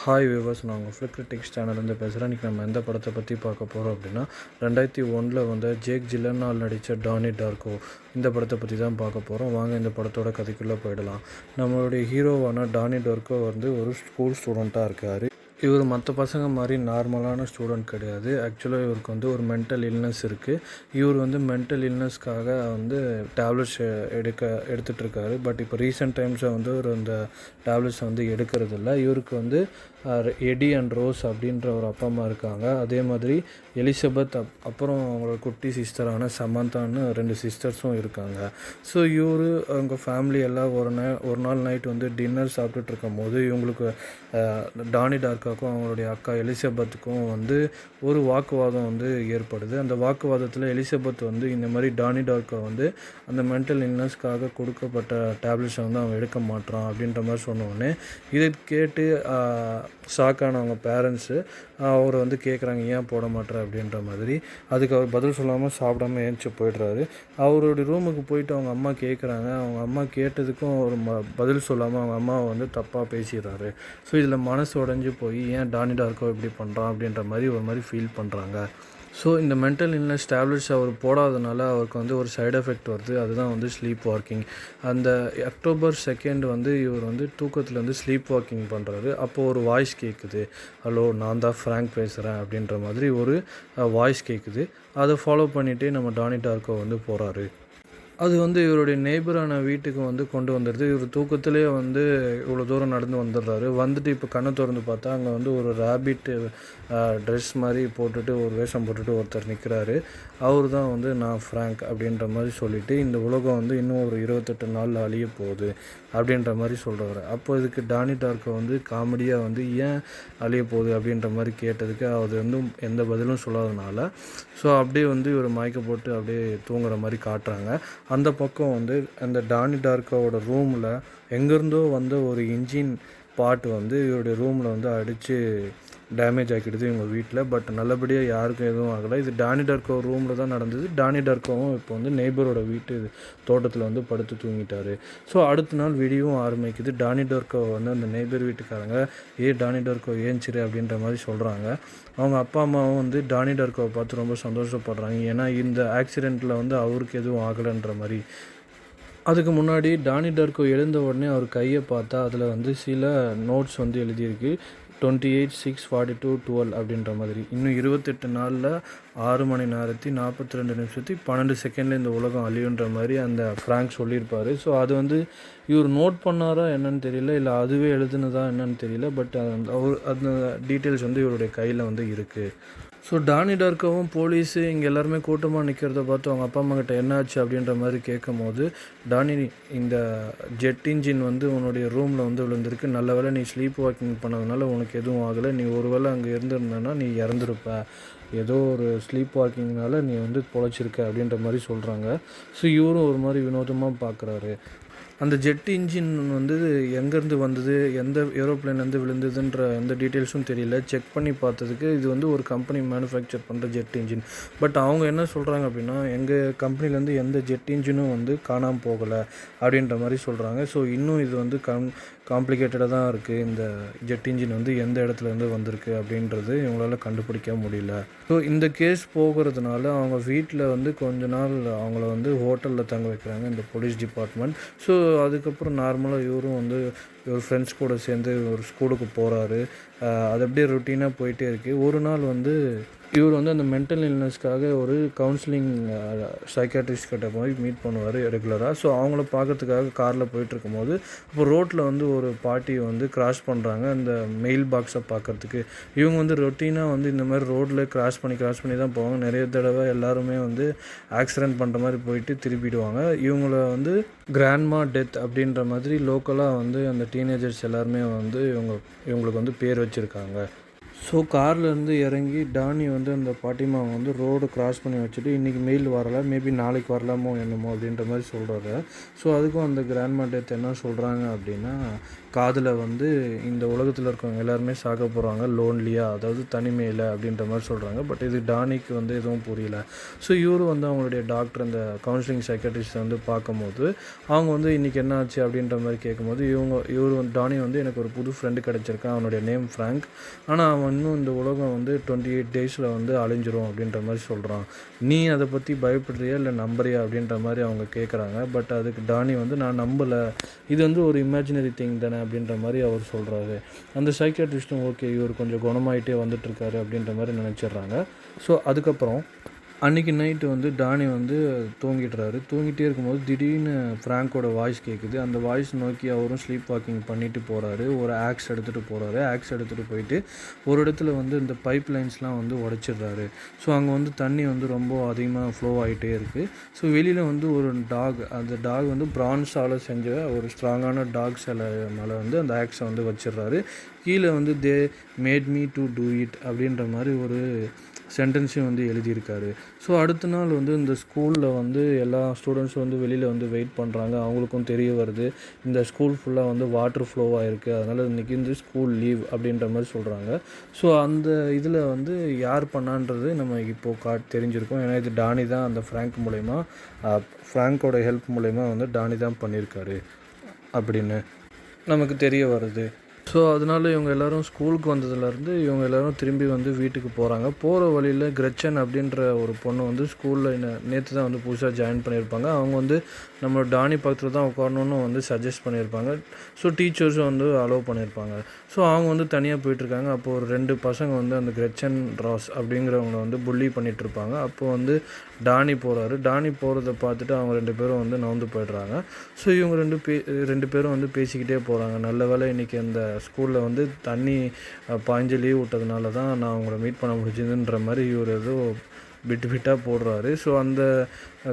Hi viewers, நான் உங்கள் film critics சேனல்லேருந்து பேசுகிறேன். இன்றைக்கி நம்ம எந்த படத்தை பற்றி பார்க்க போகிறோம் அப்படின்னா 2001 வந்து ஜேக் ஜில்லனால் நடித்த டானி டார்கோ இந்த படத்தை பற்றி தான் பார்க்க போகிறோம். வாங்க இந்த படத்தோட கதைக்குள்ளே போயிடலாம். நம்மளுடைய ஹீரோவான டானி டார்கோ வந்து ஒரு ஸ்கூல் ஸ்டூடெண்ட்டாக இருக்கார். இவர் மற்ற பசங்க மாதிரி நார்மலான ஸ்டூடெண்ட் கிடையாது. ஆக்சுவலாக இவருக்கு வந்து ஒரு மென்டல் இல்னஸ் இருக்குது. இவர் வந்து மென்டல் இல்னஸ்க்காக வந்து டேப்லெட்ஸ் எடுத்துகிட்ருக்காரு. பட் இப்போ ரீசெண்ட் டைம்ஸை வந்து ஒரு அந்த டேப்லெட்ஸை வந்து எடுக்கிறதில்ல. இவருக்கு வந்து எடி அண்ட் ரோஸ் அப்படின்ற ஒரு அப்பா அம்மா இருக்காங்க. அதே மாதிரி எலிசபெத் அப்புறம் அவங்களோட குட்டி சிஸ்டரான சமந்தான்னு 2 சிஸ்டர்ஸும் இருக்காங்க. ஸோ இவர் அவங்க ஃபேமிலி எல்லாம் ஒரு நாள் நைட் வந்து டின்னர் சாப்பிட்டுட்டு இருக்கும் போது இவங்களுக்கு டானி டார்காக்கும் அவங்களுடைய அக்கா எலிசபெத்துக்கும் வந்து ஒரு வாக்குவாதம் வந்து ஏற்படுது. அந்த வாக்குவாதத்தில் எலிசபெத் வந்து இந்த மாதிரி டானி டார்கா வந்து அந்த மென்டல் இல்னஸ்க்காக கொடுக்கப்பட்ட டேப்லெட்ஸை வந்து அவன் எடுக்க மாட்டான் அப்படின்ற மாதிரி சொன்னோடனே இதை கேட்டு ஷாக்கான அவங்க பேரண்ட்ஸு அவரை வந்து கேட்குறாங்க, ஏன் போட மாட்டேற அப்படின்ற மாதிரி. அதுக்கு அவர் பதில் சொல்லாமல் சாப்பிடாம ஏஞ்சி போய்ட்றாரு. அவருடைய ரூமுக்கு போயிட்டு அவங்க அம்மா கேட்குறாங்க. அவங்க அம்மா கேட்டதுக்கும் ஒரு பதில் சொல்லாமல் அவங்க அம்மாவை வந்து தப்பாக பேசிடுறாரு. ஸோ இதில் மனசு உடஞ்சி போய் ஏன் டானி டார்கோ இப்படி பண்ணுறான் அப்படின்ற மாதிரி ஒரு மாதிரி ஃபீல் பண்ணுறாங்க. ஸோ இந்த மென்டல் இல்னஸ் டேப்லெட்ஸ் அவர் போடாதனால அவருக்கு வந்து ஒரு சைடு எஃபெக்ட் வருது. அதுதான் வந்து ஸ்லீப் வாக்கிங். அந்த அக்டோபர் 2 வந்து இவர் வந்து தூக்கத்தில் வந்து ஸ்லீப் வாக்கிங் பண்ணுறாரு. அப்போது ஒரு வாய்ஸ் கேட்குது, ஹலோ நான் தான் ஃப்ராங்க் பேசுகிறேன் அப்படின்ற மாதிரி ஒரு வாய்ஸ் கேட்குது. அதை ஃபாலோ பண்ணிகிட்டே நம்ம டானி டார்கோ வந்து போகிறாரு. அது வந்து இவருடைய நெய்பரான வீட்டுக்கு வந்து கொண்டு வந்துடுது. இவர் தூக்கத்திலே வந்து இவ்வளோ தூரம் நடந்து வந்துடுறாரு. வந்துட்டு இப்போ கண்ணை திறந்து பார்த்தா அங்கே வந்து ஒரு ரேபிட்டு ட்ரெஸ் மாதிரி போட்டுட்டு ஒரு வேஷம் போட்டுட்டு ஒருத்தர் நிற்கிறாரு. அவர் தான் வந்து நான் ஃப்ராங்க் அப்படின்ற மாதிரி சொல்லிவிட்டு இந்த உலகம் வந்து இன்னும் ஒரு 28 நாளில் அழிய போகுது அப்படின்ற மாதிரி சொல்கிறாரு. அப்போ இதுக்கு டானி டார்கோ வந்து காமெடியாக வந்து ஏன் அழிய போகுது அப்படின்ற மாதிரி கேட்டதுக்கு அது வந்து எந்த பதிலும் சொல்லாதனால ஸோ அப்படியே வந்து இவர் மயக்க போட்டு அப்படியே தூங்குற மாதிரி காட்டுறாங்க. அந்த பக்கம் வந்து அந்த டானி டார்கோவோட ரூமில் எங்கேருந்தோ வந்த ஒரு இன்ஜின் பார்ட் வந்து இவருடைய ரூமில் வந்து அடித்து டேமேஜ் ஆக்கிடுது இவங்க வீட்டில். பட் நல்லபடியாக யாருக்கும் எதுவும் ஆகலை. இது டானி டார்கோ ரூமில் தான் நடந்தது. டானி டார்கோவும் இப்போ வந்து நெய்பரோட வீட்டு தோட்டத்தில் வந்து படுத்து தூங்கிட்டார். ஸோ அடுத்த நாள் வீடியோவும் ஆரம்பிக்குது. டானி டார்கோ வந்து அந்த நெய்பர் வீட்டுக்காரங்க டானி டார்கோ ஏஞ்சிரு அப்படின்ற மாதிரி சொல்கிறாங்க. அவங்க அப்பா அம்மாவும் வந்து டானி டார்கோவை பார்த்து ரொம்ப சந்தோஷப்படுறாங்க. ஏன்னா இந்த ஆக்சிடெண்ட்டில் வந்து அவருக்கு எதுவும் ஆகலைன்ற மாதிரி. அதுக்கு முன்னாடி டானி டார்கோ எழுந்த உடனே அவர் கையை பார்த்தா அதில் வந்து சில நோட்ஸ் வந்து எழுதியிருக்கு. 28/6/42/12 அப்படின்ற மாதிரி. இன்னும் 28 நாளில் 6 மணி நேரத்தி 42 நிமிஷத்தி 12 செகண்டில் இந்த உலகம் அழியுன்ற மாதிரி அந்த ஃப்ராங்க் சொல்லியிருப்பார். ஸோ அது வந்து இவர் நோட் பண்ணாரா என்னன்னு தெரியல, இல்லை அதுவே எழுதுனதா என்னன்னு தெரியல. பட் அந்த டீட்டெயில்ஸ் வந்து இவருடைய கையில் வந்து இருக்குது. ஸோ டானி டார்கோவும் போலீஸு இங்கே எல்லாருமே கூட்டமாக நிற்கிறத பார்த்து அவங்க அப்பா அம்மா கிட்ட என்னாச்சு அப்படின்ற மாதிரி கேட்கும் போது, டானி இந்த ஜெட் இன்ஜின் வந்து உன்னுடைய ரூமில் வந்து விழுந்திருக்கு. நல்ல வேளை நீ ஸ்லீப் வாக்கிங் பண்ணதுனால உனக்கு எதுவும் ஆகலை. நீ ஒரு வேளை அங்கே இருந்திருந்தேன்னா நீ இறந்துருப்ப. ஏதோ ஒரு ஸ்லீப் வாக்கிங்னால நீ வந்து பொழைச்சிருக்க அப்படின்ற மாதிரி சொல்கிறாங்க. ஸோ இவரும் ஒரு மாதிரி வினோதமாக பார்க்குறாரு. அந்த ஜெட் இன்ஜின் வந்து எங்கேருந்து வந்தது, எந்த ஏரோப்ளேன்லேருந்து விழுந்ததுன்ற எந்த டீட்டெயில்ஸும் தெரியல. செக் பண்ணி பார்த்ததுக்கு இது வந்து ஒரு கம்பெனி மேனுஃபேக்சர் பண்ணுற ஜெட் இன்ஜின். பட் அவங்க என்ன சொல்கிறாங்க அப்படின்னா, எங்கள் கம்பெனிலேருந்து எந்த ஜெட் இன்ஜினும் வந்து காணாமல் போகலை அப்படின்ற மாதிரி சொல்கிறாங்க. ஸோ இன்னும் இது வந்து காம்ப்ளிகேட்டடாக தான் இருக்குது. இந்த ஜெட் இன்ஜின் வந்து எந்த இடத்துலேருந்து வந்திருக்கு அப்படின்றது இவங்களால கண்டுபிடிக்க முடியல. ஸோ இந்த கேஸ் போகிறதுனால அவங்க வீட்டில் வந்து கொஞ்ச நாள் அவங்கள வந்து ஹோட்டலில் தங்க வைக்கிறாங்க இந்த போலீஸ் டிபார்ட்மெண்ட். ஸோ அதுக்கப்புறம் நார்மலாக இவரும் வந்து இவர் ஃப்ரெண்ட்ஸ் கூட சேர்ந்து ஒரு ஸ்கூலுக்கு போகிறாரு. அது அப்படியே ரொட்டீனாக போயிட்டே இருக்குது. ஒரு நாள் வந்து இவர் வந்து அந்த மென்டல் இல்னஸ்க்காக ஒரு கவுன்சிலிங் சைக்காட்ரிஸ்ட் கிட்ட போய் மீட் பண்ணுவார் ரெகுலராக. ஸோ அவங்கள பார்க்கறதுக்காக காரில் போயிட்டுருக்கும் போது அப்போ ரோட்டில் வந்து ஒரு பாட்டி வந்து கிராஸ் பண்ணுறாங்க அந்த மெயில் பாக்ஸை பார்க்குறதுக்கு. இவங்க வந்து ரொட்டீனாக வந்து இந்த மாதிரி ரோட்டில் கிராஸ் பண்ணி தான் போவாங்க. நிறைய தடவை எல்லாருமே வந்து ஆக்சிடெண்ட் பண்ணுற மாதிரி போயிட்டு திருப்பிடுவாங்க. இவங்கள வந்து கிராண்ட்மா டெத் அப்படின்ற மாதிரி லோக்கலாக வந்து அந்த டீனேஜர்ஸ் எல்லாருமே வந்து இவங்களுக்கு வந்து பேர் வச்சுருக்காங்க. ஸோ கார்லேருந்து இறங்கி டானி வந்து அந்த பாட்டிமாவை வந்து ரோடு கிராஸ் பண்ணி வச்சுட்டு இன்றைக்கி மெயில் வரலை, மேபி நாளைக்கு வரலாமோ என்னமோ அப்படின்ற மாதிரி சொல்கிறாரு. ஸோ அதுக்கும் அந்த கிராண்ட்மா டெத் என்ன சொல்கிறாங்க அப்படின்னா, காதில் வந்து இந்த உலகத்தில் இருக்கவங்க எல்லாருமே சாக போகிறாங்க லோன்லியாக, அதாவது தனிமையில் அப்படின்ற மாதிரி சொல்கிறாங்க. பட் இது டானிக்கு வந்து எதுவும் புரியல. ஸோ இவரு வந்து அவங்களுடைய டாக்டர் அந்த கவுன்சிலிங் சைக்காட்ரிஸ்ட்டை வந்து பார்க்கும்போது அவங்க வந்து இன்றைக்கி என்ன ஆச்சு அப்படின்ற மாதிரி கேட்கும்போது இவர் வந்து டானி வந்து எனக்கு ஒரு புது ஃப்ரெண்டு கிடச்சிருக்கான், அவனுடைய நேம் ஃப்ராங்க், ஆனால் அவன் இன்னும் இந்த உலகம் வந்து 28 டேஸில் வந்து அழிஞ்சிரும் அப்படின்ற மாதிரி சொல்கிறான். நீ அதை பற்றி பயப்படுறியா இல்லை நம்புறியா அப்படின்ற மாதிரி அவங்க கேட்குறாங்க. பட் அதுக்கு டானி வந்து நான் நம்பலை, இது வந்து ஒரு இமேஜினரி திங் தானே அப்படின்ற மாதிரி அவர் சொல்கிறாரு. அந்த சைக்காட்ரிஸ்ட்டும் ஓகே இவர் கொஞ்சம் குணமாயிட்டே வந்துட்டுருக்காரு அப்படின்ற மாதிரி நினச்சிட்றாங்க. ஸோ அதுக்கப்புறம் அன்றைக்கி நைட்டு வந்து டானி வந்து தூங்கிட்டே இருக்கும்போது திடீர்னு ஃப்ராங்கோட வாய்ஸ் கேட்குது. அந்த வாய்ஸ் நோக்கி அவரும் ஸ்லீப் வாக்கிங் பண்ணிட்டு போகிறாரு. ஒரு ஆக்ஸ் எடுத்துகிட்டு போயிட்டு ஒரு இடத்துல வந்து இந்த பைப் லைன்ஸ்லாம் வந்து உடைச்சிடுறாரு. ஸோ அங்கே வந்து தண்ணி வந்து ரொம்ப அதிகமாக ஃப்ளோ ஆகிட்டே இருக்குது. ஸோ வெளியில் வந்து ஒரு அந்த டாக் வந்து பிரான்ஸால் செஞ்ச ஒரு ஸ்ட்ராங்கான டாக் சிலை மேலே வந்து அந்த ஆக்ஸை வந்து வச்சிடுறாரு. கீழே வந்து they made me to do it அப்படின்ற மாதிரி ஒரு சென்டென்ஸையும் வந்து எழுதியிருக்காரு. ஸோ அடுத்த நாள் வந்து இந்த ஸ்கூலில் வந்து எல்லா ஸ்டூடெண்ட்ஸும் வந்து வெளியில் வந்து வெயிட் பண்ணுறாங்க. அவங்களுக்கும் தெரிய வருது இந்த ஸ்கூல் ஃபுல்லாக வந்து வாட்டர் ஃப்ளோவாக இருக்குது, அதனால் இன்றைக்கி இந்த ஸ்கூல் லீவ் அப்படின்ற மாதிரி சொல்கிறாங்க. ஸோ அந்த இதில் வந்து யார் பண்ணான்றது நம்ம இப்போது தெரிஞ்சிருக்கோம். ஏன்னா இது டானி தான் அந்த ஃப்ராங்கோட ஹெல்ப் மூலயமா வந்து டானி தான் பண்ணியிருக்காரு அப்படின்னு நமக்கு தெரிய வருது. ஸோ அதனால இவங்க எல்லோரும் ஸ்கூலுக்கு வந்ததுலேருந்து இவங்க எல்லோரும் திரும்பி வந்து வீட்டுக்கு போகிறாங்க. போகிற வழியில் கிரெச்சன் அப்படின்ற ஒரு பொண்ணு வந்து ஸ்கூலில் நேற்று தான் வந்து புதுசாக ஜாயின் பண்ணியிருப்பாங்க. அவங்க வந்து நம்ம டானி பக்கத்தில் தான் உட்காரணுன்னு வந்து சஜஸ்ட் பண்ணியிருப்பாங்க. ஸோ டீச்சர்ஸும் வந்து அலோவ் பண்ணியிருப்பாங்க. ஸோ அவங்க வந்து தனியாக போயிட்டுருக்காங்க. அப்போது ஒரு 2 பசங்க வந்து அந்த கிரெச்சன் ராஸ் அப்படிங்கிறவங்கள வந்து புள்ளி பண்ணிகிட்ருப்பாங்க. அப்போது வந்து டானி போகிறாரு. டானி போகிறத பார்த்துட்டு அவங்க 2 பேரும் வந்து நவுந்து போய்ட்றாங்க. ஸோ இவங்க 2 பேரும் வந்து பேசிக்கிட்டே போகிறாங்க. நல்ல வேளை இன்றைக்கி அந்த ஸ்கூலில் வந்து தண்ணி பாய்ஞ்சு லீவ் விட்டதுனால தான் நான் அவங்கள மீட் பண்ண முடிஞ்சதுன்ற மாதிரி இவர் ஏதோ பிட்டாக போடுறாரு. ஸோ அந்த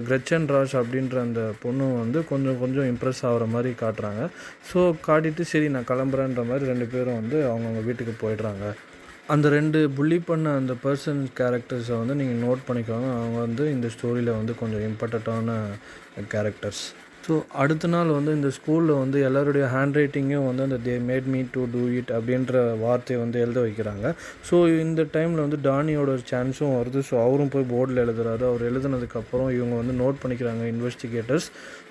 கிரெச்சன் ராஷ் அப்படின்ற அந்த பொண்ணு வந்து கொஞ்சம் இம்ப்ரெஸ் ஆகிற மாதிரி காட்டுறாங்க. ஸோ காட்டிட்டு சரி நான் கிளம்புறேன்ற மாதிரி 2 பேரும் வந்து அவங்கவுங்க வீட்டுக்கு போயிடுறாங்க. அந்த 2 புள்ளி பண்ண அந்த பர்சன் கேரக்டர்ஸை வந்து நீங்கள் நோட் பண்ணிக்கோங்க. அவங்க வந்து இந்த ஸ்டோரியில் வந்து கொஞ்சம் இம்பார்ட்டண்ட்டான கேரக்டர்ஸ். ஸோ அடுத்த நாள் வந்து இந்த ஸ்கூலில் வந்து எல்லாருடைய ஹேண்ட் ரைட்டிங்கும் வந்து அந்த they made me to do it அப்படின்ற வார்த்தையை வந்து எழுத வைக்கிறாங்க. ஸோ இந்த டைமில் வந்து டானியோட ஒரு சான்ஸும் வருது. ஸோ அவரும் போய் போர்டில் எழுதுறாரு. அவர் எழுதுனதுக்கப்புறம் இவங்க வந்து நோட் பண்ணிக்கிறாங்க இன்வெஸ்டிகேட்டர்ஸ்.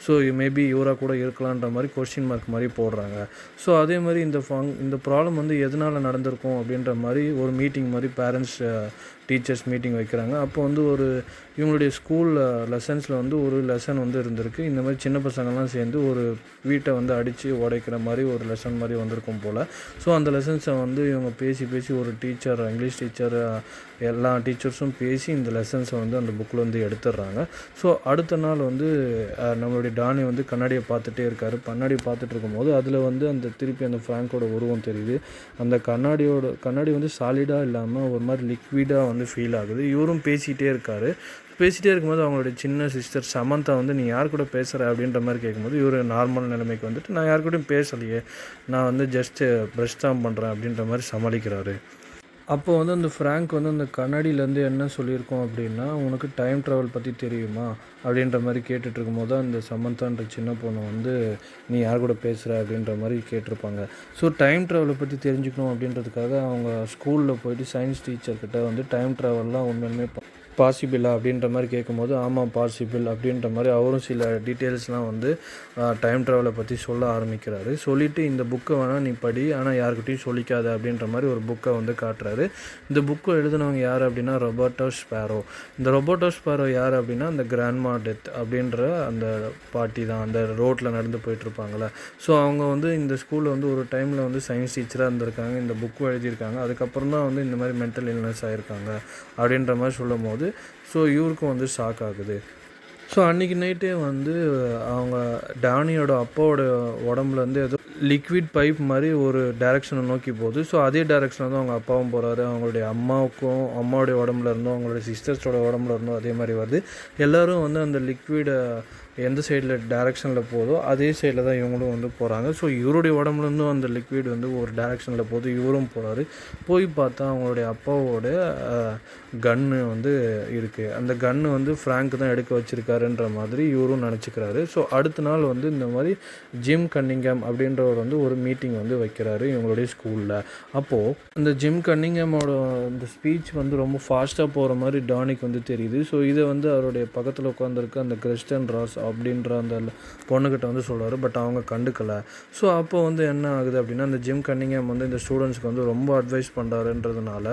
ஸோ மேபி இவராக கூட இருக்கலான்ற மாதிரி கொஸ்டின் மார்க் மாதிரி போடுறாங்க. ஸோ அதே மாதிரி இந்த ப்ராப்ளம் வந்து எதனால் நடந்திருக்கும் அப்படின்ற மாதிரி ஒரு மீட்டிங் மாதிரி பேரண்ட்ஸ் டீச்சர்ஸ் மீட்டிங் வைக்கிறாங்க. அப்போ வந்து இவங்களுடைய ஸ்கூல் லெசன்ஸில் வந்து ஒரு லெசன் வந்து இருந்திருக்கு. இந்த மாதிரி சின்ன பசங்கள்லாம் சேர்ந்து ஒரு வீட்டை வந்து அடித்து உடைக்கிற மாதிரி ஒரு லெசன் மாதிரி வந்திருக்கும் போல். ஸோ அந்த லெசன்ஸை வந்து இவங்க பேசி ஒரு டீச்சர், இங்கிலீஷ் டீச்சர், எல்லா டீச்சர்ஸும் பேசி இந்த லெசன்ஸை வந்து அந்த புக்கில் வந்து எடுத்துடுறாங்க. ஸோ அடுத்த நாள் வந்து நம்மளுடைய டானி வந்து கண்ணாடியை பார்த்துட்டே இருக்கார். கண்ணாடி பார்த்துட்டு இருக்கும்போது அதில் வந்து திருப்பி அந்த ஃப்ராங்கோட உருவம் தெரியுது. அந்த கண்ணாடி வந்து சாலிடாக இல்லாமல் ஒரு மாதிரி லிக்விடாக வந்து ஃபீல் ஆகுது. இவரும் பேசிகிட்டே இருக்கும்போது அவங்களுடைய சின்ன சிஸ்டர் சமந்தா வந்து நீ யார் கூட பேசுகிற அப்படின்ற மாதிரி கேட்கும்போது இவர் நார்மல் நிலைமைக்கு வந்துட்டு நான் யார் கூடயும் பேசலையே, நான் வந்து ஜஸ்ட்டு ப்ரெஷ் தான் பண்ணுறேன் அப்படின்ற மாதிரி சமாளிக்கிறாரு. அப்போ வந்து அந்த ஃப்ராங்க் வந்து அந்த கண்ணாடியிலேருந்து என்ன சொல்லியிருக்கோம் அப்படின்னா உனக்கு டைம் ட்ராவல் பற்றி தெரியுமா அப்படின்ற மாதிரி கேட்டுட்ருக்கும்போது அந்த சமந்தான்ற சின்ன பொண்ணு வந்து நீ யார் கூட பேசுகிற அப்படின்ற மாதிரி கேட்டிருப்பாங்க. ஸோ டைம் ட்ராவலை பற்றி தெரிஞ்சுக்கணும் அப்படின்றதுக்காக அவங்க ஸ்கூலில் போயிட்டு சயின்ஸ் டீச்சர்கிட்ட வந்து டைம் ட்ராவல்லாம் உண்மையுமே பாசிபிளா அப்படின்ற மாதிரி கேட்கும்போது ஆமாம் பாசிபிள் அப்படின்ற மாதிரி அவரும் சில டீட்டெயில்ஸ்லாம் வந்து டைம் ட்ராவலை பற்றி சொல்ல ஆரம்பிக்கிறாரு. சொல்லிவிட்டு இந்த புக்கை வேணால் நீ படி, ஆனால் யாருக்கிட்டையும் சொல்லிக்காத அப்படின்ற மாதிரி ஒரு புக்கை வந்து காட்டுறாரு. இந்த புக்கை எழுதினவங்க யார் அப்படின்னா ரொபர்ட்டோ ஸ்பேரோ. இந்த ரொபர்ட்டோ ஸ்பேரோ யார் அப்படின்னா அந்த கிராண்ட்மா டெத் அப்படின்ற அந்த பாட்டி தான், அந்த ரோட்டில் நடந்து போயிட்டுருப்பாங்களே. ஸோ அவங்க வந்து இந்த ஸ்கூலில் வந்து ஒரு டைமில் வந்து சயின்ஸ் டீச்சராக இருந்திருக்காங்க, இந்த புக்கும் எழுதியிருக்காங்க. அதுக்கப்புறம் தான் வந்து இந்த மாதிரி மென்டல் இல்னஸ் ஆகிருக்காங்க அப்படின்ற மாதிரி சொல்லும் போது ஸோ இவருக்கும் வந்து ஷாக் ஆகுது. ஸோ அன்றைக்கி நைட்டே வந்து அவங்க டானியோட அப்பாவோட உடம்புலேருந்து ஏதோ லிக்விட் பைப் மாதிரி ஒரு டைரெக்ஷனை நோக்கி போகுது. ஸோ அதே டைரெக்ஷனில் தான் அவங்க அப்பாவும் போகிறாரு. அவங்களுடைய அம்மாவுடைய உடம்புல இருந்தும் அவங்களுடைய சிஸ்டர்ஸோட உடம்புல இருந்தும் அதே மாதிரி வருது. எல்லோரும் வந்து அந்த லிக்விடை எந்த சைடில் டைரெக்ஷனில் போதோ அதே சைடில் தான் இவங்களும் வந்து போகிறாங்க. ஸோ இவருடைய உடம்புலேருந்தும் அந்த லிக்விட் வந்து ஒரு டைரெக்ஷனில் போகுது, இவரும் போகிறாரு. போய் பார்த்தா அவங்களுடைய அப்பாவோட கன்று வந்து இருக்குது. அந்த கன்று வந்து ஃப்ராங்க் தான் எடுக்க வச்சுருக்காருன்ற மாதிரி இவரும் நினச்சிக்கிறாரு. ஸோ அடுத்த நாள் வந்து இந்த மாதிரி ஜிம் கன்னிங்ஹாம் அப்படின்றவர் வந்து ஒரு மீட்டிங் வந்து வைக்கிறாரு இவங்களுடைய ஸ்கூலில். அப்போது இந்த ஜிம் கன்னிங்ஹாமோட இந்த ஸ்பீச் வந்து ரொம்ப ஃபாஸ்ட்டாக போகிற மாதிரி டானிக்கு வந்து தெரியுது. ஸோ இதை வந்து அவருடைய பக்கத்தில் உட்காந்துருக்க அந்த கிறிஸ்டன் ராஸ் அப்படின்ற அந்த பொண்ணுக்கிட்ட வந்து சொல்கிறாரு. பட் அவங்க கண்டுக்கலை. ஸோ அப்போ வந்து என்ன ஆகுது அப்படின்னா, அந்த ஜிம் கன்னிங்ஹாம் வந்து இந்த ஸ்டூடெண்ட்ஸ்க்கு வந்து ரொம்ப அட்வைஸ் பண்ணுறாருன்றதுனால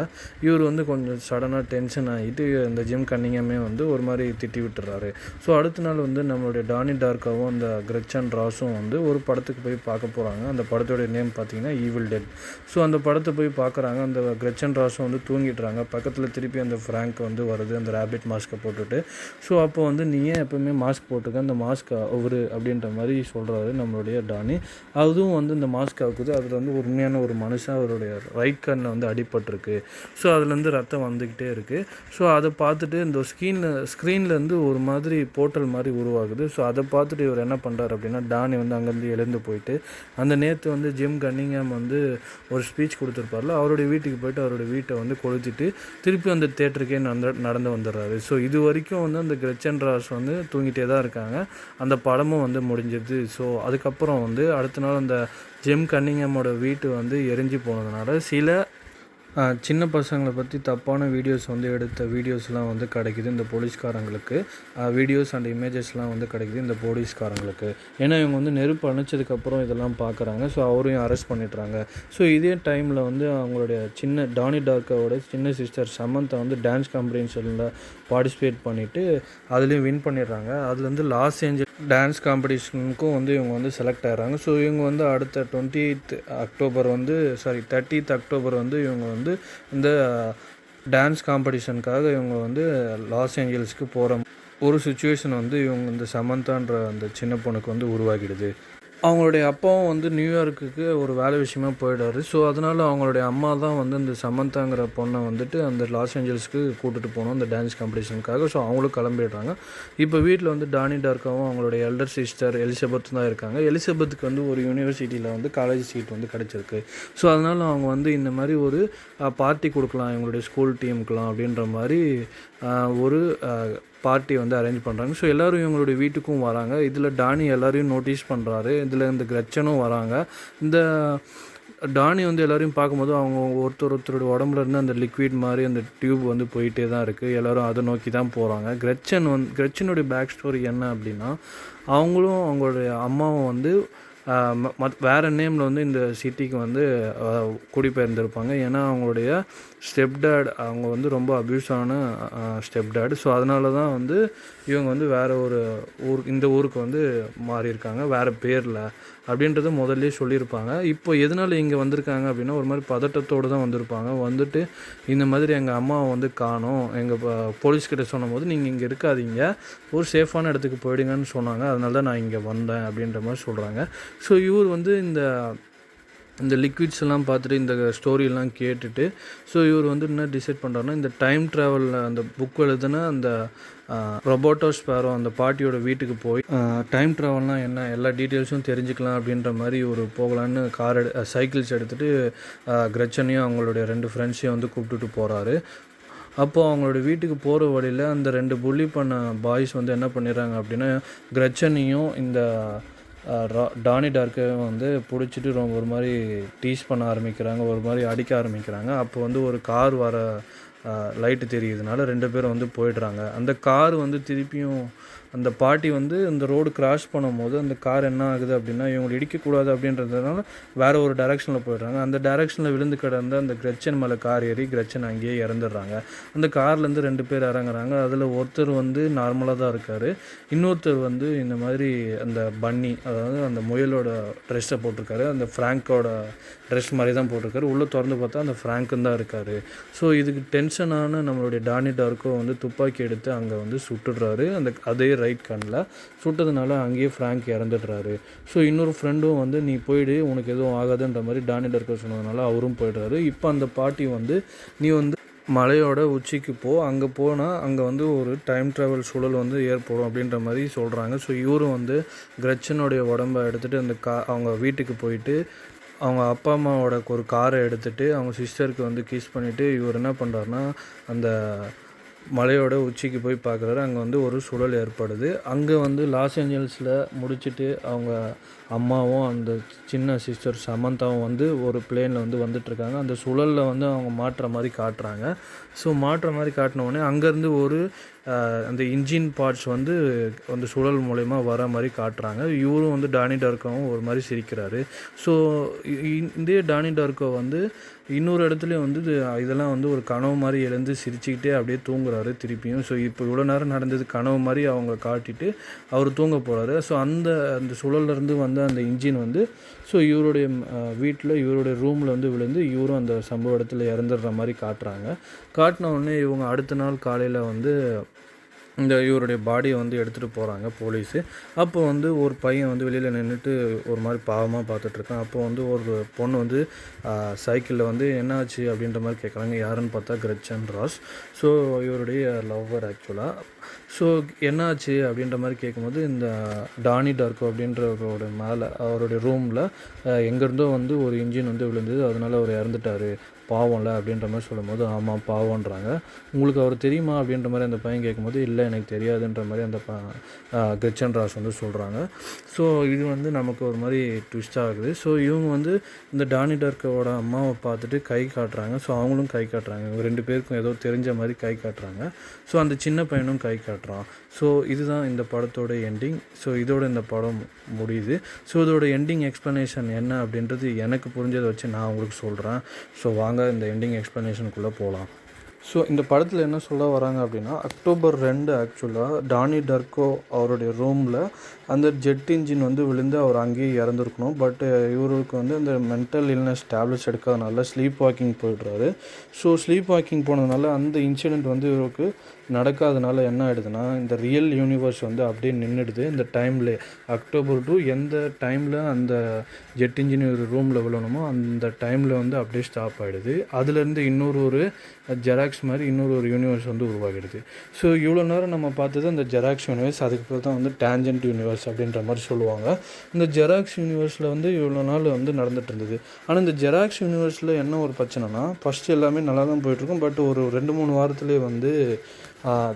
இவர் வந்து கொஞ்சம் சடனாக டென்ஷன் ஆகிட்டு இந்த ஜிம் கன்னிங்ஹாமே வந்து ஒரு மாதிரி திட்டி விட்டுறாரு. ஸோ அடுத்த நாள் வந்து நம்மளுடைய டானி டார்க்காவும் அந்த கிரெச்சன் ராஸும் வந்து ஒரு படத்துக்கு போய் பார்க்க போகிறாங்க. அந்த படத்தோடைய நேம் பார்த்தீங்கன்னா ஈவில் டெட். ஸோ அந்த படத்தை போய் பார்க்குறாங்க. அந்த கிரெச்சன் ராஸும் வந்து தூங்கிட்டுறாங்க. பக்கத்தில் திருப்பி அந்த ஃப்ராங்க் வந்து வருது அந்த ரேபிட் மாஸ்க்கை போட்டுட்டு. ஸோ அப்போ வந்து நீ ஏன் எப்போவுமே மாஸ்க் போட்டுக்க, அந்த மாஸ்க் அவரு அப்படின்ற மாதிரி சொல்கிறாரு நம்மளுடைய டானி. அதுவும் வந்து இந்த மாஸ்க் ஆகுது. அதில் வந்து உண்மையான ஒரு மனுஷன் அவருடைய ரைட் கண்ணில் வந்து அடிபட்டிருக்கு. ஸோ அதுலேருந்து ரத்தம் வந்துக்கிட்டே இருக்குது. ஸோ அதை பார்த்துட்டு இந்த ஸ்க்ரீன்லேருந்து ஒரு மாதிரி போர்ட்டல் மாதிரி உருவாகுது. ஸோ அதை பார்த்துட்டு இவர் என்ன பண்ணுறாரு அப்படின்னா, டானி வந்து அங்கேருந்து எழுந்து போயிட்டு அந்த நேற்று வந்து ஜிம் கன்னிங்ஹாம் வந்து ஒரு ஸ்பீச் கொடுத்துருப்பார்ல, அவருடைய வீட்டுக்கு போயிட்டு அவருடைய வீட்டை வந்து கொளுத்திட்டு திருப்பி அந்த தேட்டருக்கே நடந்து வந்துடுறாரு. ஸோ இது வரைக்கும் வந்து அந்த கிரெச்சன் ராஸ் வந்து தூங்கிட்டே தான் இருக்காங்க. அந்த படமும் வந்து முடிஞ்சிருது. ஸோ அதுக்கப்புறம் வந்து அடுத்த நாள் அந்த ஜிம் கன்னிங்ஹாமோட வீட்டு வந்து எரிஞ்சு போனதுனால சில சின்ன பசங்களை பற்றி தப்பான வீடியோஸ் வந்து எடுத்த வீடியோஸ்லாம் வந்து கிடைக்குது இந்த போலீஸ்காரங்களுக்கு. வீடியோஸ் அண்ட் இமேஜஸ்லாம் வந்து கிடைக்குது இந்த போலீஸ்காரங்களுக்கு. ஏன்னா இவங்க வந்து நெருப்பு அணைச்சதுக்கப்புறம் இதெல்லாம் பார்க்குறாங்க. ஸோ அவரையும் அரெஸ்ட் பண்ணிடுறாங்க. ஸோ இதே டைமில் வந்து அவங்களுடைய டானி டார்க்காவோட சின்ன சிஸ்டர் சமந்தா வந்து டான்ஸ் காம்படிஷனில் பார்ட்டிசிபேட் பண்ணிவிட்டு அதுலேயும் வின் பண்ணிடுறாங்க. அதுலேருந்து லாஸ் ஏஞ்சல்ஸ் டான்ஸ் காம்படிஷனுக்கும் வந்து இவங்க வந்து செலக்ட் ஆகிறாங்க. ஸோ இவங்க வந்து அடுத்த 30th அக்டோபர் வந்து இவங்க வந்து இந்த டான்ஸ் காம்படிஷனுக்காக இவங்க வந்து லாஸ் ஏஞ்சல்ஸ்க்கு போகிற ஒரு சுச்சுவேஷன் வந்து இவங்க இந்த சமந்தான்ற அந்த சின்ன பொண்ணுக்கு வந்து உருவாகிடுது. அவங்களுடைய அப்பாவும் வந்து நியூயார்க்குக்கு ஒரு வேலை விஷயமா போயிடுவார். ஸோ அதனால் அவங்களுடைய அம்மா தான் வந்து இந்த சமந்தாங்கிற பொண்ணை வந்துட்டு அந்த லாஸ் ஏஞ்சல்ஸ்க்கு கூட்டிகிட்டு போகணும் அந்த டான்ஸ் காம்படிஷனுக்காக. ஸோ அவங்களும் கிளம்பிடுறாங்க. இப்போ வீட்டில் வந்து டானி டார்க்காவும் அவங்களுடைய எல்டர் சிஸ்டர் எலிசபெத் தான் இருக்காங்க. எலிசபெத்துக்கு வந்து ஒரு யூனிவர்சிட்டியில் வந்து காலேஜ் சீட் வந்து கிடச்சிருக்கு. ஸோ அதனால் அவங்க வந்து இந்த மாதிரி ஒரு பார்ட்டி கொடுக்கலாம் எங்களுடைய ஸ்கூல் டீமுக்கெலாம் அப்படின்ற மாதிரி ஒரு பார்ட்டி வந்து அரேஞ்ச் பண்ணுறாங்க. ஸோ எல்லோரும் இவங்களுடைய வீட்டுக்கும் வராங்க. இதில் டானி எல்லோரையும் நோட்டீஸ் பண்ணுறாரு. இதில் இந்த கிரெச்சனும் வராங்க. இந்த டானி வந்து எல்லோரையும் பார்க்கும்போது அவங்க ஒருத்தருடைய உடம்புல இருந்து அந்த லிக்விட் மாதிரி அந்த டியூப் வந்து போயிட்டே தான் இருக்குது. எல்லோரும் அதை நோக்கி தான் போகிறாங்க. கிரெச்சனுடைய பேக் ஸ்டோரி என்ன அப்படின்னா, அவங்களும் அவங்களுடைய அம்மாவும் வந்து வேறு நேமில் வந்து இந்த சிட்டிக்கு வந்து குடிபெயர்ந்திருப்பாங்க. ஏன்னா அவங்களுடைய ஸ்டெப்டாட் அவங்க வந்து ரொம்ப அப்யூஸான ஸ்டெப்டாட். ஸோ அதனால தான் வந்து இவங்க வந்து வேறு ஒரு இந்த ஊருக்கு வந்து மாறியிருக்காங்க வேறு பேரில் அப்படின்றத முதல்லே சொல்லியிருப்பாங்க. இப்போ எதனால் இங்கே வந்திருக்காங்க அப்படின்னா ஒரு மாதிரி பதட்டத்தோடு தான் வந்திருப்பாங்க. வந்துட்டு இந்த மாதிரி எங்கள் அம்மாவை வந்து காணோம், எங்கள் போலீஸ்கிட்ட சொன்னும் போது நீங்கள் இங்கே இருக்காதீங்க, ஒரு சேஃபான இடத்துக்கு போயிடுங்கன்னு சொன்னாங்க. அதனால தான் நான் இங்கே வந்தேன் அப்படின்ற மாதிரி சொல்கிறாங்க. ஸோ இவர் வந்து இந்த லிக்விட்ஸ் எல்லாம் பார்த்துட்டு இந்த ஸ்டோரியெல்லாம் கேட்டுட்டு ஸோ இவர் வந்து என்ன டிசைட் பண்ணுறாருன்னா, இந்த டைம் ட்ராவலில் அந்த புக் எழுதுன அந்த ரொபோட்டோ ஸ்பேரோ அந்த பாட்டியோட வீட்டுக்கு போய் டைம் ட்ராவல்னால் என்ன எல்லா டீட்டெயில்ஸும் தெரிஞ்சுக்கலாம் அப்படின்ற மாதிரி ஒரு போகலான்னு சைக்கிள்ஸ் எடுத்துகிட்டு கிரெச்சனையும் அவங்களுடைய 2 ஃப்ரெண்ட்ஸையும் வந்து கூப்பிட்டுட்டு போகிறாரு. அப்போது அவங்களோட வீட்டுக்கு போகிற வழியில் அந்த 2 புள்ளி பண்ண பாய்ஸ் வந்து என்ன பண்ணிடுறாங்க அப்படின்னா, கிரெச்சனையும் இந்த டானி டார்க்கை வந்து பிடிச்சிட்டு ஒரு மாதிரி டீஸ் பண்ண ஆரம்பிக்கிறாங்க, ஒரு மாதிரி அடிக்க ஆரம்பிக்கிறாங்க. அப்போ வந்து ஒரு கார் வர லைட்டு தெரியுதுனால 2 பேரும் வந்து போயிடுறாங்க. அந்த கார் வந்து திருப்பியும் அந்த பாட்டி வந்து இந்த ரோடு கிராஸ் பண்ணும்போது அந்த கார் என்ன ஆகுது அப்படின்னா, இவங்களை இடிக்கக்கூடாது அப்படின்றதுனால வேறு ஒரு டைரெக்ஷனில் போயிடுறாங்க. அந்த டைரெக்ஷனில் விழுந்து கிடந்த அந்த கிரெச்சன் மேலே கார் ஏறி கிரெச்சன் அங்கேயே இறந்துடுறாங்க. அந்த கார்லேருந்து 2 பேர் இறங்குறாங்க. அதில் ஒருத்தர் வந்து நார்மலாக தான் இருக்கார், இன்னொருத்தர் வந்து இந்த மாதிரி அந்த பன்னி அதாவது அந்த முயலோட ட்ரெஸ்ஸை போட்டிருக்காரு, அந்த ஃப்ராங்கோட ட்ரெஸ் மாதிரி தான் போட்டிருக்காரு. உள்ளே திறந்து பார்த்தா அந்த ஃப்ராங்க்குன்னு தான் இருக்கார். ஸோ இதுக்கு டென்ஷனான நம்மளுடைய டானி டார்க்கோ வந்து துப்பாக்கி எடுத்து அங்கே வந்து சுட்டுடுறாரு. அதே ரைட் கண்ணில் சுட்டதுனால அங்கேயே ஃப்ராங்க் இறந்துடுறாரு. ஸோ இன்னொரு ஃப்ரெண்டும் வந்து நீ போயிடு உனக்கு எதுவும் ஆகாதுன்ற மாதிரி டானி டார்க்கோ சொன்னதுனால அவரும் போயிடுறாரு. இப்போ அந்த பாட்டி வந்து நீ வந்து மலையோட உச்சிக்கு அங்கே போனால் அங்கே வந்து ஒரு டைம் ட்ராவல் சூழல் வந்து ஏற்படும் அப்படின்ற மாதிரி சொல்கிறாங்க. ஸோ இவரும் வந்து கிரெச்சனுடைய உடம்பை எடுத்துகிட்டு அந்த அவங்க வீட்டுக்கு போயிட்டு அவங்க அப்பா அம்மாவோட ஒரு காரை எடுத்துகிட்டு அவங்க சிஸ்டருக்கு வந்து கிஸ் பண்ணிவிட்டு இவர் என்ன பண்ணுறாருனா அந்த மலையோட உச்சிக்கு போய் பார்க்குறாரு. அங்கே வந்து ஒரு சுழல் ஏற்படுது. அங்கே வந்து லாஸ் ஏஞ்சல்ஸில் முடிச்சுட்டு அவங்க அம்மாவும் அந்த சின்ன சிஸ்டர் சமந்தாவும் வந்து ஒரு பிளேனில் வந்து வந்துட்டுருக்காங்க. அந்த சுழலில் வந்து அவங்க மாட்டுற மாதிரி காட்டுறாங்க. ஸோ மாட்டுற மாதிரி காட்டினோடனே அங்கேருந்து ஒரு அந்த இன்ஜின் பார்ட்ஸ் வந்து அந்த சுழல் மூலயமா வர மாதிரி காட்டுறாங்க. இவரும் வந்து டானி டார்கோவும் ஒரு மாதிரி சிரிக்கிறாரு. ஸோ இதே டானி டார்கோ வந்து இன்னொரு இடத்துலையும் வந்து இதெல்லாம் வந்து ஒரு கனவு மாதிரி எழுந்து சிரிச்சுக்கிட்டே அப்படியே தூங்குறாரு திருப்பியும். ஸோ இப்போ இவ்வளோ நேரம் நடந்தது கனவு மாதிரி அவங்க காட்டிட்டு அவர் தூங்க போகிறாரு. ஸோ அந்த சுழல்லேருந்து வந்து அந்த இன்ஜின் வந்து ஸோ இவருடைய வீட்டில் இவருடைய ரூமில் வந்து விழுந்து இவரும் அந்த சம்பவ இடத்துல இறந்துடுற மாதிரி காட்டுறாங்க. காட்டின உடனே இவங்க அடுத்த நாள் காலையில் வந்து இவருடைய பாடியை வந்து எடுத்துகிட்டு போகிறாங்க போலீஸு. அப்போ வந்து ஒரு பையன் வந்து வெளியில் நின்றுட்டு ஒரு மாதிரி பாவமாக பார்த்துட்ருக்கான். அப்போ வந்து ஒரு பொண்ணு வந்து சைக்கிளில் வந்து என்னாச்சு அப்படின்ற மாதிரி கேட்குறாங்க. யாருன்னு பார்த்தா கிரெச்சன் ராஸ். ஸோ இவருடைய லவ்வர் ஆக்சுவலாக. ஸோ என்னாச்சு அப்படின்ற மாதிரி கேட்கும்போது இந்த டானி டார்கோ அப்படின்றவரோட மேலே அவருடைய ரூமில் எங்கேருந்தோ வந்து ஒரு இன்ஜின் வந்து விழுந்தது, அதனால் அவர் இறந்துட்டார், பாவம்ல அப்படின்ற மாதிரி சொல்லும்போது ஆமாம் பாவம்ன்றாங்க. உங்களுக்கு அவர் தெரியுமா அப்படின்ற மாதிரி அந்த பையன் கேட்கும்போது இல்லை எனக்கு தெரியாதுன்ற மாதிரி அந்த கிரெச்சன் ராஸ் வந்து சொல்கிறாங்க. ஸோ இது வந்து நமக்கு ஒரு மாதிரி ட்விஸ்ட் ஆகுது. ஸோ இவங்க வந்து இந்த டானி டார்கோவோட அம்மாவை பார்த்துட்டு கை காட்டுறாங்க. ஸோ அவங்களும் கை காட்டுறாங்க. இவங்க 2 பேருக்கும் ஏதோ தெரிஞ்ச மாதிரி கை காட்டுறாங்க. ஸோ அந்த சின்ன பையனும் கை காட்டுறான். ஸோ இதுதான் இந்த படத்தோட எண்டிங். ஸோ இதோட இந்த படம் முடியுது. ஸோ இதோட எண்டிங் எக்ஸ்ப்ளனேஷன் என்ன அப்படின்றது எனக்கு புரிஞ்சதை வச்சு நான் உங்களுக்கு சொல்கிறேன். ஸோ வாங்க இந்த எண்டிங் எக்ஸ்ப்ளனேஷனுக்குள்ளே போகலாம். ஸோ இந்த படத்தில் என்ன சொல்ல வராங்க அப்படின்னா, அக்டோபர் 2 ஆக்சுவலாக டானி டார்கோ அவருடைய ரூமில் அந்த ஜெட் இன்ஜின் வந்து விழுந்து அவர் அங்கேயே இறந்துருக்கணும். பட் இவருக்கு வந்து அந்த மென்டல் இல்னஸ் டேப்லெட்ஸ் எடுக்காதனால ஸ்லீப் வாக்கிங் போய்ட்றாரு. ஸோ ஸ்லீப் வாக்கிங் போனதுனால அந்த இன்சிடெண்ட் வந்து இவருக்கு நடக்காதனால என்ன ஆகிடுதுன்னா இந்த ரியல் யூனிவர்ஸ் வந்து அப்படியே நின்றுடுது. இந்த டைமில் அக்டோபர் 2 எந்த டைமில் அந்த ஜெட் இன்ஜின் ஒரு ரூமில் விழணுமோ அந்த டைமில் வந்து அப்படியே ஸ்டாப் ஆகிடுது. அதுலேருந்து ஒரு ஜெராக்ஸ் மாதிரி ஒரு யூனிவர்ஸ் வந்து உருவாகிடுது. ஸோ இவ்வளோ நேரம் நம்ம பார்த்தது அந்த ஜெராக்ஸ் யூனிவர்ஸ், அதுக்கப்புறம் தான் வந்து டேஞ்சன்ட் யூனிவர்ஸ் அப்படின்ற மாதிரி சொல்லுவாங்க. இந்த ஜெராக்ஸ் யூனிவர்ஸில் வந்து இவ்வளோ நாள் வந்து நடந்துகிட்டு இருந்தது. ஆனால் இந்த ஜெராக்ஸ் யூனிவர்ஸில் என்ன ஒரு பிரச்சனைனா, ஃபஸ்ட்டு எல்லாமே நல்லா தான் போயிட்டுருக்கும். பட் ஒரு 2-3 வாரத்துலேயே வந்து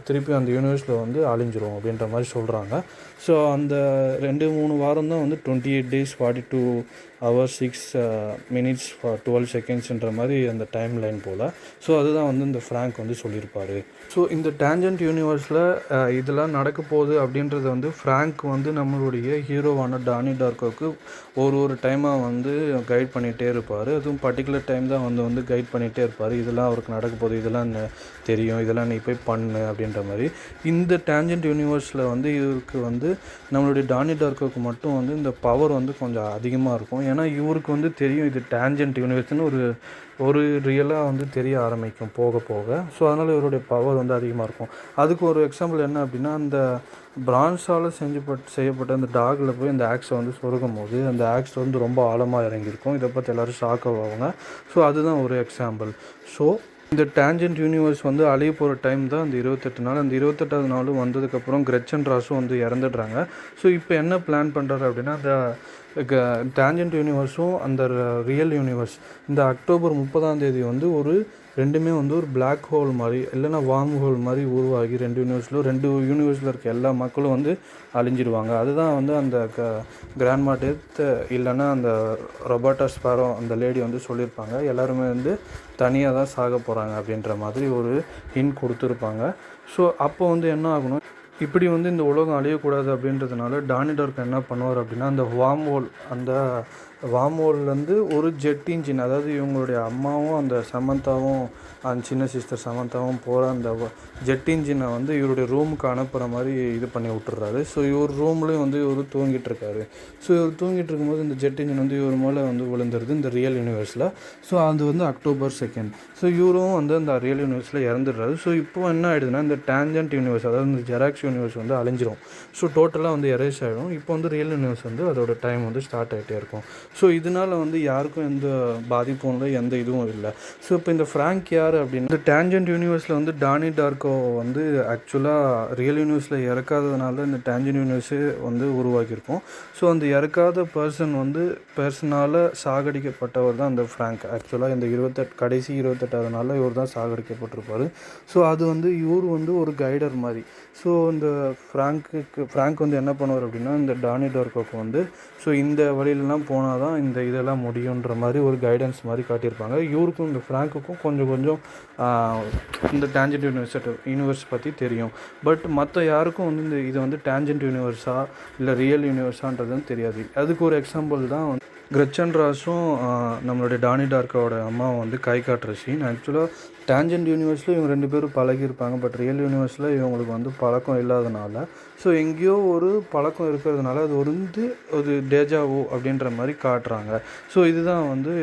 திருப்பி அந்த யூனிவர்ஸில் வந்து அழிஞ்சிரும் அப்படின்ற மாதிரி சொல்கிறாங்க. ஸோ அந்த 2-3 வாரம் தான் வந்து 28 days 42 hours 6 minutes 12 secondsன்ற மாதிரி அந்த டைம் லைன் போல். ஸோ அதுதான் வந்து இந்த ஃப்ராங்க் வந்து சொல்லியிருப்பார். ஸோ இந்த டேஞ்சன்ட் யூனிவர்ஸில் இதெல்லாம் நடக்க போகுது அப்படின்றது வந்து ஃப்ராங்க் வந்து நம்மளுடைய ஹீரோவான டானி டார்கோவுக்கு ஒரு டைமாக வந்து கைட் பண்ணிகிட்டே இருப்பார். அதுவும் பர்டிகுலர் டைம் தான் வந்து கைட் பண்ணிகிட்டே இருப்பார். இதெல்லாம் அவருக்கு நடக்க போகுது, இதெல்லாம் தெரியும், இதெல்லாம் நீ போய் பண்ணு அப்படின்ற மாதிரி. இந்த டேஞ்சன்ட் யூனிவர்ஸில் வந்து இவருக்கு வந்து நம்மளுடைய டானி டார்கோவுக்கு மட்டும் வந்து இந்த பவர் வந்து கொஞ்சம் அதிகமாக இருக்கும். ஏன்னா இவருக்கு வந்து தெரியும் இது டேஞ்சன்ட் யூனிவர்ஸ்னு ஒரு ரியலாக வந்து தெரிய ஆரம்பிக்கும் போக. ஸோ அதனால் இவருடைய பவர் வந்து அதிகமாக இருக்கும். அதுக்கு ஒரு எக்ஸாம்பிள் என்ன அப்படின்னா, அந்த பிரான்ஸால் செய்யப்பட்ட அந்த டாகில் போய் அந்த ஆக்ஸை வந்து சொருகும் போது அந்த ஆக்ஸ் வந்து ரொம்ப ஆழமாக இறங்கியிருக்கும். இதை பற்றி எல்லோரும் ஷாக் ஆவாங்க. ஸோ அதுதான் ஒரு எக்ஸாம்பிள். ஸோ இந்த டேஞ்சன்ட் யூனிவர்ஸ் வந்து அழிய போகிற டைம் தான் அந்த 28 நாள். அந்த 28வது நாளும் வந்ததுக்கப்புறம் கிரெச்சன் ராஸும் வந்து இறந்துடுறாங்க. ஸோ இப்போ என்ன பிளான் பண்ணுறாரு அப்படின்னா, அந்த டேஞ்சன்ட் யூனிவர்ஸும் அந்த ரியல் யூனிவர்ஸ் இந்த அக்டோபர் 30 வந்து ரெண்டுமே வந்து ஒரு பிளாக் ஹோல் மாதிரி இல்லைன்னா வார்ம் ஹோல் மாதிரி உருவாகி 2 யூனிவர்ஸில் இருக்க எல்லா மக்களும் வந்து அழிஞ்சிடுவாங்க. அதுதான் வந்து அந்த கிராண்ட்மா டெத் இல்லைன்னா அந்த ரொபர்ட்டா ஸ்பேரோ அந்த லேடி வந்து சொல்லியிருப்பாங்க. எல்லாருமே வந்து தனியாக தான் சாக போகிறாங்க அப்படின்ற மாதிரி ஒரு ஹிண்ட் கொடுத்துருப்பாங்க. ஸோ அப்போ வந்து என்ன ஆகணும், இப்படி வந்து இந்த உலகம் அழியக்கூடாது அப்படின்றதுனால டானி டார்கோ என்ன பண்ணுவார் அப்படின்னா, அந்த வார்ம் ஹோல்லேருந்து ஒரு ஜெட் இன்ஜின், அதாவது இவங்களுடைய அம்மாவும் அந்த சமந்தாவும் அந்த சின்ன சிஸ்டர் சமந்தாவும் போகிற அந்த ஜெட் இன்ஜினை வந்து இவருடைய ரூமுக்கு அனுப்புகிற மாதிரி இது பண்ணி விட்டுறாரு. ஸோ இவர் ரூம்லேயும் வந்து இவர் தூங்கிட்டு இருக்காரு. ஸோ இவர் தூங்கிட்டு இருக்கும்போது இந்த ஜெட் இன்ஜின் வந்து இவர் மேலே வந்து விழுந்துருது இந்த ரியல் யூனிவர்ஸில். ஸோ அது வந்து அக்டோபர் 2. ஸோ இவரும் வந்து அந்த ரியல் யூனிவர்ஸில் இறந்துடுறாரு. ஸோ இப்போ என்ன ஆகிடுதுன்னா, இந்த டேஞ்சன்ட் யூனிவர்ஸ் அதாவது இந்த ஜெராக்ஸ் யூனிவர்ஸ் வந்து அழிஞ்சிரும். ஸோ டோட்டலாக வந்து எரேஸ் ஆகிடும். இப்போ வந்து ரியல் யூனிவர்ஸ் வந்து அதோட டைம் வந்து ஸ்டார்ட் ஆகிட்டே இருக்கும். ஸோ இதனால் வந்து யாருக்கும் எந்த பாதிப்பும் இல்லை, எந்த இதுவும் இல்லை. ஸோ இப்போ இந்த ஃப்ராங்க் யார் அப்படின்னா, இந்த டேஞ்சன்ட் யூனிவர்ஸில் வந்து டானி டார்கோ வந்து ஆக்சுவலாக ரியல் யூனிவர்ஸில் இறக்காததுனால இந்த டேஞ்சன்ட் யூனிவர்ஸே வந்து உருவாக்கியிருக்கோம். ஸோ அந்த இறக்காத பர்சனால் சாகடிக்கப்பட்டவர் தான் அந்த ஃப்ராங்க். ஆக்சுவலாக இந்த கடைசி 28வது நாளில் இவர் தான் சாகடிக்கப்பட்டிருப்பார். ஸோ அது வந்து இவர் வந்து ஒரு கைடர் மாதிரி. ஸோ இந்த ஃப்ராங்க் வந்து என்ன பண்ணுவார் அப்படின்னா, இந்த டானி டார்கோக்கு வந்து ஸோ இந்த வழியிலலாம் போனால் தான் இந்த இதெல்லாம் முடியுன்ற மாதிரி ஒரு கைடன்ஸ் மாதிரி காட்டியிருப்பாங்க. இவருக்கும் இந்த ஃப்ராங்க்குக்கும் கொஞ்சம் இந்த டேஞ்சன்ட் யூனிவர்ஸ் பற்றி தெரியும். பட் மற்ற யாருக்கும் வந்து இது வந்து டேஞ்சன்ட் யூனிவர்ஸா இல்லை ரியல் யூனிவர்ஸான்றதுன்னு தெரியாது. அதுக்கு ஒரு எக்ஸாம்பிள் தான் வந்து கிரெச்சன் ராஸும் நம்மளுடைய டானி டார்கோட அம்மாவை வந்து கை காட்டுற சீன். ஆக்சுவலாக டேஞ்சன்ட் யூனிவர்ஸில் இவங்க 2 பேரும் பழகியிருப்பாங்க. பட் ரியல் யூனிவர்ஸில் இவங்களுக்கு வந்து பழக்கம் இல்லாதனால, ஸோ எங்கேயோ ஒரு பழக்கம் இருக்கிறதுனால அது ஒரு டேஜாவோ அப்படின்ற மாதிரி காட்டுறாங்க. ஸோ இதுதான் வந்து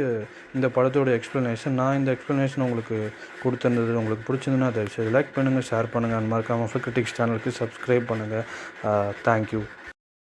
இந்த படத்தோட எக்ஸ்ப்ளனேஷன். நான் இந்த எக்ஸ்ப்ளனேஷன் உங்களுக்கு கொடுத்துருந்தது உங்களுக்கு பிடிச்சிருந்துன்னா தயவுசெய்து லைக் பண்ணுங்கள், ஷேர் பண்ணுங்கள். அந்த மறக்காமல் ஃபில்ம் கிரிட்டிக்ஸ் சேனலுக்கு சப்ஸ்கிரைப் பண்ணுங்கள். தேங்க்யூ.